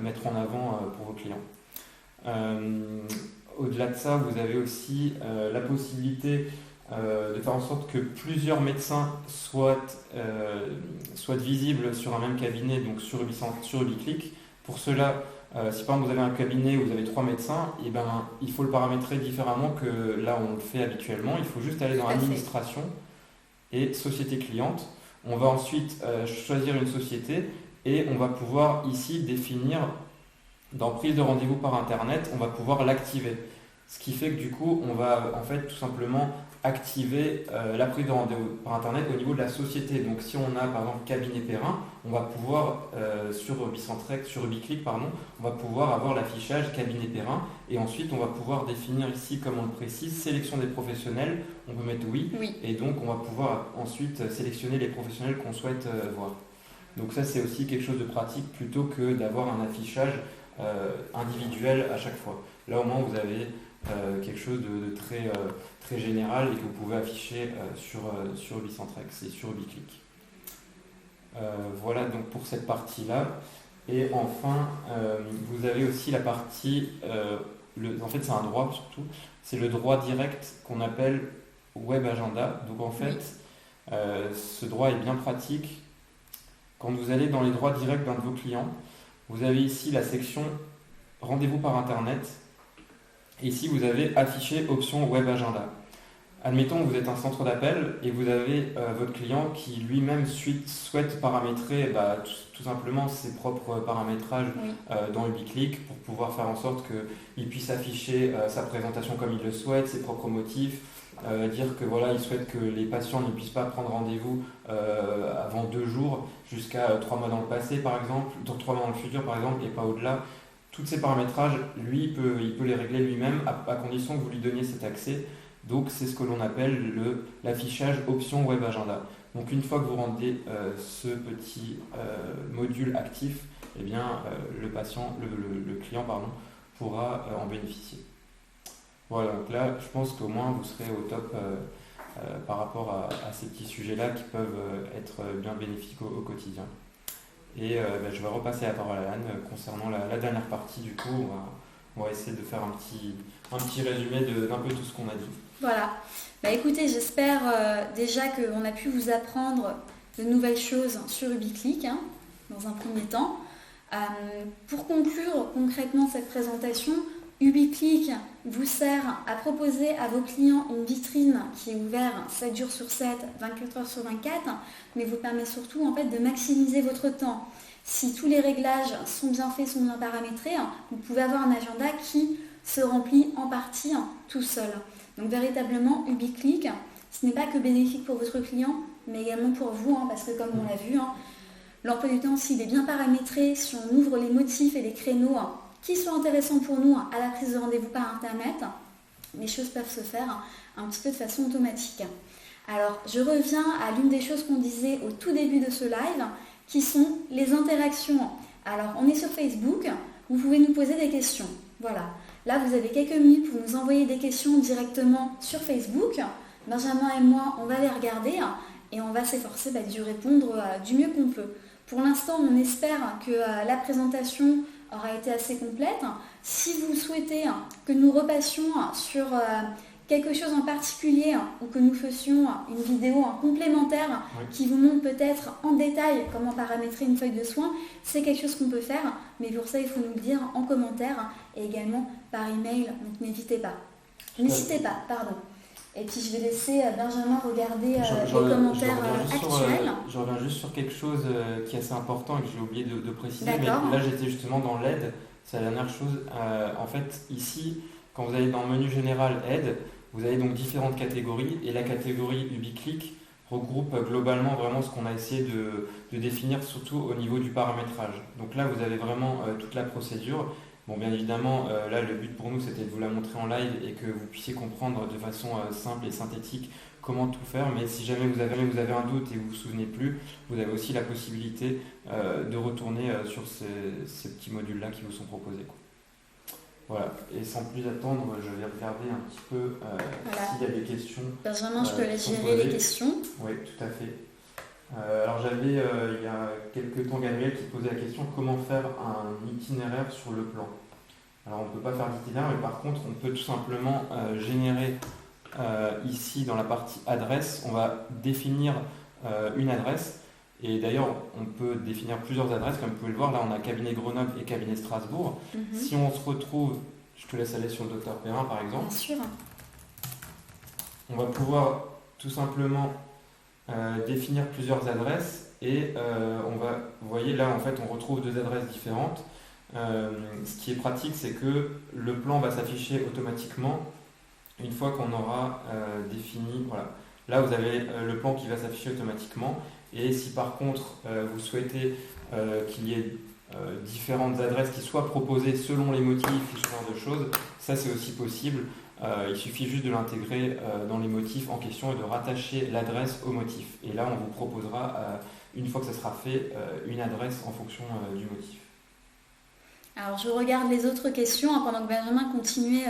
mettre en avant pour vos clients. Au-delà de ça, vous avez aussi la possibilité de faire en sorte que plusieurs médecins soient visibles sur un même cabinet, donc sur Ubiclick. Pour cela, si par exemple vous avez un cabinet où vous avez 3 médecins, il faut le paramétrer différemment que là on le fait habituellement. Il faut juste aller dans Administration et Société cliente. On va ensuite choisir une société et on va pouvoir ici définir dans prise de rendez-vous par Internet, on va pouvoir l'activer. Ce qui fait que du coup, on va en fait tout simplement activer la prise de rendez-vous par Internet au niveau de la société. Donc si on a par exemple Cabinet Perrin, on va pouvoir sur Ubicentrex, sur Ubiclick, pardon, on va pouvoir avoir l'affichage Cabinet Perrin et ensuite on va pouvoir définir ici, comme on le précise, sélection des professionnels, on peut mettre oui, et donc on va pouvoir ensuite sélectionner les professionnels qu'on souhaite voir. Donc ça c'est aussi quelque chose de pratique plutôt que d'avoir un affichage individuel à chaque fois. Là au moins vous avez quelque chose de très, très général et que vous pouvez afficher sur Ubicentrex et sur Ubiclick. Voilà donc pour cette partie-là. Et enfin, vous avez aussi la partie, en fait c'est un droit surtout, c'est le droit direct qu'on appelle Web Agenda. Donc en fait, ce droit est bien pratique. Quand vous allez dans les droits directs d'un de vos clients, vous avez ici la section rendez-vous par Internet. Et ici, vous avez affiché option Web Agenda. Admettons que vous êtes un centre d'appel et vous avez votre client qui lui-même souhaite paramétrer tout simplement ses propres paramétrages dans Ubiclick pour pouvoir faire en sorte qu'il puisse afficher sa présentation comme il le souhaite, ses propres motifs, dire que voilà, il souhaite que les patients ne puissent pas prendre rendez-vous avant 2 jours jusqu'à 3 mois dans le passé par exemple, 3 mois dans le futur par exemple et pas au-delà. Tous ces paramétrages, lui, il peut les régler lui-même à condition que vous lui donniez cet accès. Donc c'est ce que l'on appelle l'affichage option Web Agenda. Donc une fois que vous rendez ce petit module actif, eh bien, le client pourra en bénéficier. Voilà, donc là je pense qu'au moins vous serez au top par rapport à ces petits sujets-là qui peuvent être bien bénéfiques au quotidien. Et je vais repasser la parole à Anne concernant la dernière partie. Du coup, on va essayer de faire un petit résumé d'un peu tout ce qu'on a dit. Voilà. Écoutez, j'espère déjà qu'on a pu vous apprendre de nouvelles choses sur Ubiclick dans un premier temps. Pour conclure concrètement cette présentation, Ubiclick vous sert à proposer à vos clients une vitrine qui est ouverte 7 jours sur 7, 24 heures sur 24, mais vous permet surtout en fait de maximiser votre temps. Si tous les réglages sont bien faits, sont bien paramétrés, vous pouvez avoir un agenda qui se remplit en partie tout seul. Donc véritablement, Ubiclick, ce n'est pas que bénéfique pour votre client, mais également pour vous, parce que comme on l'a vu, l'emploi du temps, s'il est bien paramétré, si on ouvre les motifs et les créneaux qui sont intéressants pour nous à la prise de rendez-vous par Internet, les choses peuvent se faire un petit peu de façon automatique. Alors, je reviens à l'une des choses qu'on disait au tout début de ce live, qui sont les interactions. Alors, on est sur Facebook, vous pouvez nous poser des questions. Voilà. Là, vous avez quelques minutes pour nous envoyer des questions directement sur Facebook. Benjamin et moi, on va les regarder et on va s'efforcer d'y répondre du mieux qu'on peut. Pour l'instant, on espère que la présentation aura été assez complète. Si vous souhaitez que nous repassions sur quelque chose en particulier ou que nous fassions une vidéo complémentaire qui vous montre peut-être en détail comment paramétrer une feuille de soins, c'est quelque chose qu'on peut faire, mais pour ça il faut nous le dire en commentaire et également par email, donc n'hésitez pas. Et puis je vais laisser Benjamin regarder les commentaires actuels. Je reviens juste sur quelque chose qui est assez important et que j'ai oublié de préciser, mais D'accord. là j'étais justement dans l'aide, c'est la dernière chose. En fait ici, quand vous allez dans le menu général aide, vous avez donc différentes catégories et la catégorie Ubiclick regroupe globalement vraiment ce qu'on a essayé de définir surtout au niveau du paramétrage. Donc là vous avez vraiment toute la procédure. Bon, bien évidemment, là le but pour nous c'était de vous la montrer en live et que vous puissiez comprendre de façon simple et synthétique comment tout faire, mais si jamais vous avez un doute et vous ne vous souvenez plus, vous avez aussi la possibilité de retourner sur ces petits modules-là qui vous sont proposés. Voilà, et sans plus attendre, je vais regarder un petit peu s'il y a des questions. Benjamin, je peux les gérer les questions. Oui, tout à fait. Alors j'avais il y a quelques temps Gabriel qui posait la question comment faire un itinéraire sur le plan. Alors on ne peut pas faire d'itinéraire, mais par contre on peut tout simplement générer ici dans la partie adresse, on va définir une adresse. Et d'ailleurs, on peut définir plusieurs adresses, comme vous pouvez le voir. Là, on a cabinet Grenoble et cabinet Strasbourg. Si on se retrouve, je te laisse aller sur le Dr Perrin par exemple. Bien sûr. On va pouvoir tout simplement définir plusieurs adresses et vous voyez là en fait on retrouve 2 adresses différentes. Ce qui est pratique, c'est que le plan va s'afficher automatiquement une fois qu'on aura défini. Voilà. Là, vous avez le plan qui va s'afficher automatiquement. Et si par contre, vous souhaitez qu'il y ait différentes adresses qui soient proposées selon les motifs et ce genre de choses, ça c'est aussi possible. Il suffit juste de l'intégrer dans les motifs en question et de rattacher l'adresse au motif. Et là, on vous proposera, une fois que ça sera fait, une adresse en fonction du motif. Alors je regarde les autres questions pendant que Benjamin continuait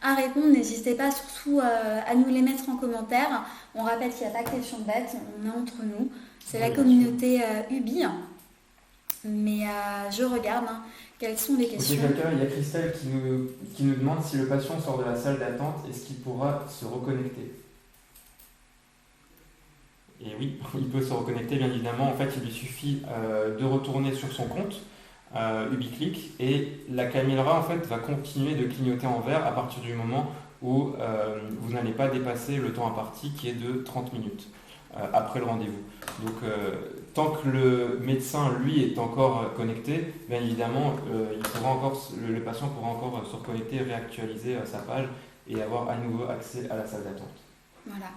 à répondre. N'hésitez pas surtout à nous les mettre en commentaire. On rappelle qu'il n'y a pas de questions bêtes, on est entre nous. C'est la communauté Ubi. Mais je regarde quelles sont les questions. Il y a Christelle qui nous demande si le patient sort de la salle d'attente, est-ce qu'il pourra se reconnecter? Et oui, il peut se reconnecter bien évidemment. En fait, il lui suffit de retourner sur son compte. UbiClick et la caméra en fait va continuer de clignoter en vert à partir du moment où vous n'allez pas dépasser le temps imparti qui est de 30 minutes après le rendez-vous. Donc tant que le médecin lui est encore connecté, bien évidemment le patient pourra encore se reconnecter, réactualiser sa page et avoir à nouveau accès à la salle d'attente. Voilà.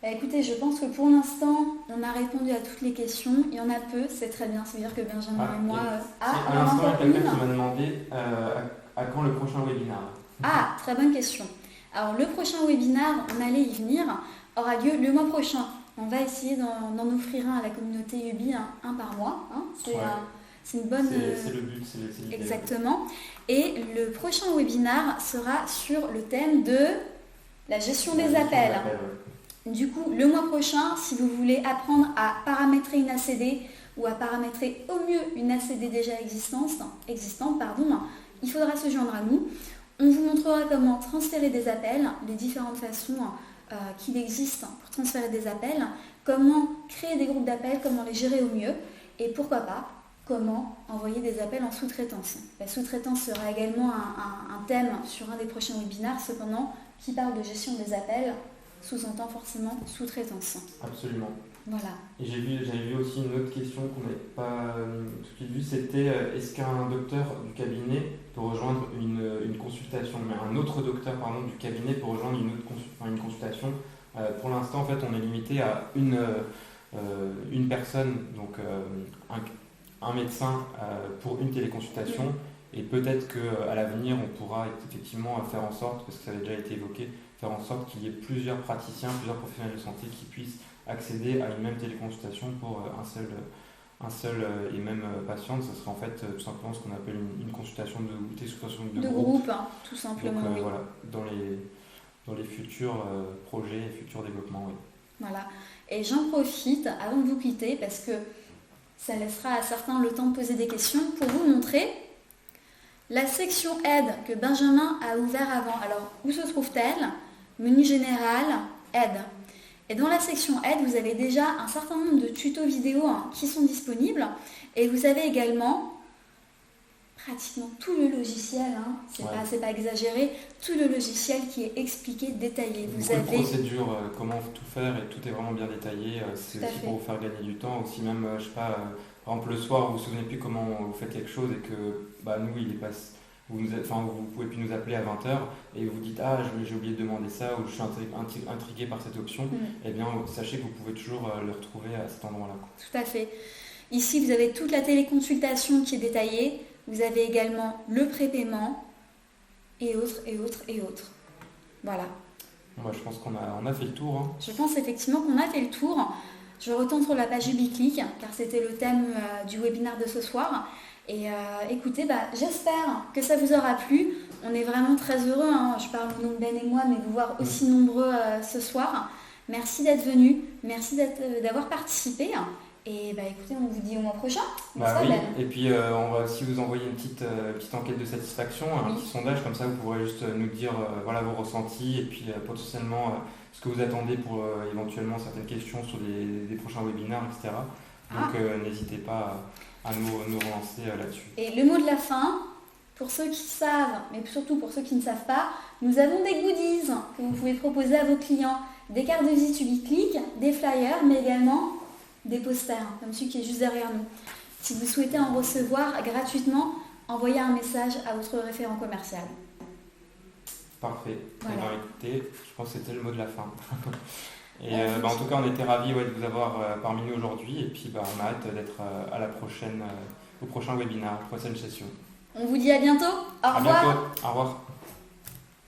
Écoutez, je pense que pour l'instant, on a répondu à toutes les questions. Il y en a peu, c'est très bien. C'est-à-dire que Benjamin et moi... à l'instant, il y a quelqu'un qui m'a demandé à quand le prochain webinaire. Ah, très bonne question. Alors, le prochain webinaire, on allait y venir, aura lieu le mois prochain. On va essayer d'en offrir un à la communauté Ubi, un par mois. C'est une bonne... C'est le but, c'est l'idée. Exactement. Et le prochain webinaire sera sur le thème de la gestion des appels. Du coup, le mois prochain, si vous voulez apprendre à paramétrer une ACD ou à paramétrer au mieux une ACD déjà existante, il faudra se joindre à nous. On vous montrera comment transférer des appels, les différentes façons qu'il existe pour transférer des appels, comment créer des groupes d'appels, comment les gérer au mieux et pourquoi pas, comment envoyer des appels en sous-traitance. La sous-traitance sera également un thème sur un des prochains webinaires, cependant, qui parle de gestion des appels, sous-entend forcément sous-traitance. Absolument. Voilà. Et j'avais vu aussi une autre question qu'on n'avait pas tout de suite vue, c'était est-ce qu'un docteur du cabinet peut rejoindre une consultation, mais un autre docteur du cabinet peut rejoindre une consultation. Pour l'instant, en fait, on est limité à une personne, donc un médecin pour une téléconsultation. Oui. Et peut-être qu'à l'avenir, on pourra effectivement faire en sorte, parce que ça avait déjà été évoqué, faire en sorte qu'il y ait plusieurs praticiens, plusieurs professionnels de santé qui puissent accéder à une même téléconsultation pour un seul et même patient. Ce serait en fait tout simplement ce qu'on appelle une consultation de téléconsultation de groupe. Tout simplement. Donc voilà, dans les futurs projets et futurs développements. Oui. Voilà. Et j'en profite avant de vous quitter parce que ça laissera à certains le temps de poser des questions pour vous montrer la section aide que Benjamin a ouvert avant. Alors, où se trouve-t-elle? Menu général, aide. Et dans la section aide, vous avez déjà un certain nombre de tutos vidéo qui sont disponibles. Et vous avez également pratiquement tout le logiciel, c'est pas exagéré, tout le logiciel qui est expliqué, détaillé. Vous avez une procédure, comment tout faire et tout est vraiment bien détaillé. C'est aussi pour vous faire gagner du temps. Aussi même, je sais pas, par exemple le soir, vous vous souvenez plus comment vous faites quelque chose et que nous, il est pas... Vous pouvez plus nous appeler à 20h et vous dites j'ai oublié de demander ça ou je suis intrigué par cette option, eh bien sachez que vous pouvez toujours le retrouver à cet endroit-là. Tout à fait. Ici vous avez toute la téléconsultation qui est détaillée, vous avez également le prépaiement et autres. Voilà. Bon, je pense qu'on a fait le tour. Je pense effectivement qu'on a fait le tour. Je retourne sur la page UbiClick car c'était le thème du webinaire de ce soir. Et écoutez, j'espère que ça vous aura plu. On est vraiment très heureux, je parle au nom de Ben et moi, mais de vous voir aussi nombreux ce soir. Merci d'être venus, merci d'avoir participé. Et écoutez, on vous dit au mois prochain. Oui. Et puis on va aussi vous envoyer une petite enquête de satisfaction, un petit sondage, comme ça vous pourrez juste nous dire vos ressentis et puis potentiellement ce que vous attendez pour éventuellement certaines questions sur des prochains webinaires, etc. Donc n'hésitez pas à nous relancer là-dessus. Et le mot de la fin, pour ceux qui savent, mais surtout pour ceux qui ne savent pas, nous avons des goodies que vous pouvez proposer à vos clients. Des cartes de visite UbiClick, des des flyers, mais également des posters, comme celui qui est juste derrière nous. Si vous souhaitez en recevoir gratuitement, envoyez un message à votre référent commercial. Parfait. Voilà. Eh bien, écoutez, je pense que c'était le mot de la fin. Et en tout cas, on était ravis de vous avoir parmi nous aujourd'hui. Et puis, on a hâte d'être au prochain webinaire, prochaine session. On vous dit à bientôt. Au revoir. À bientôt. Au revoir.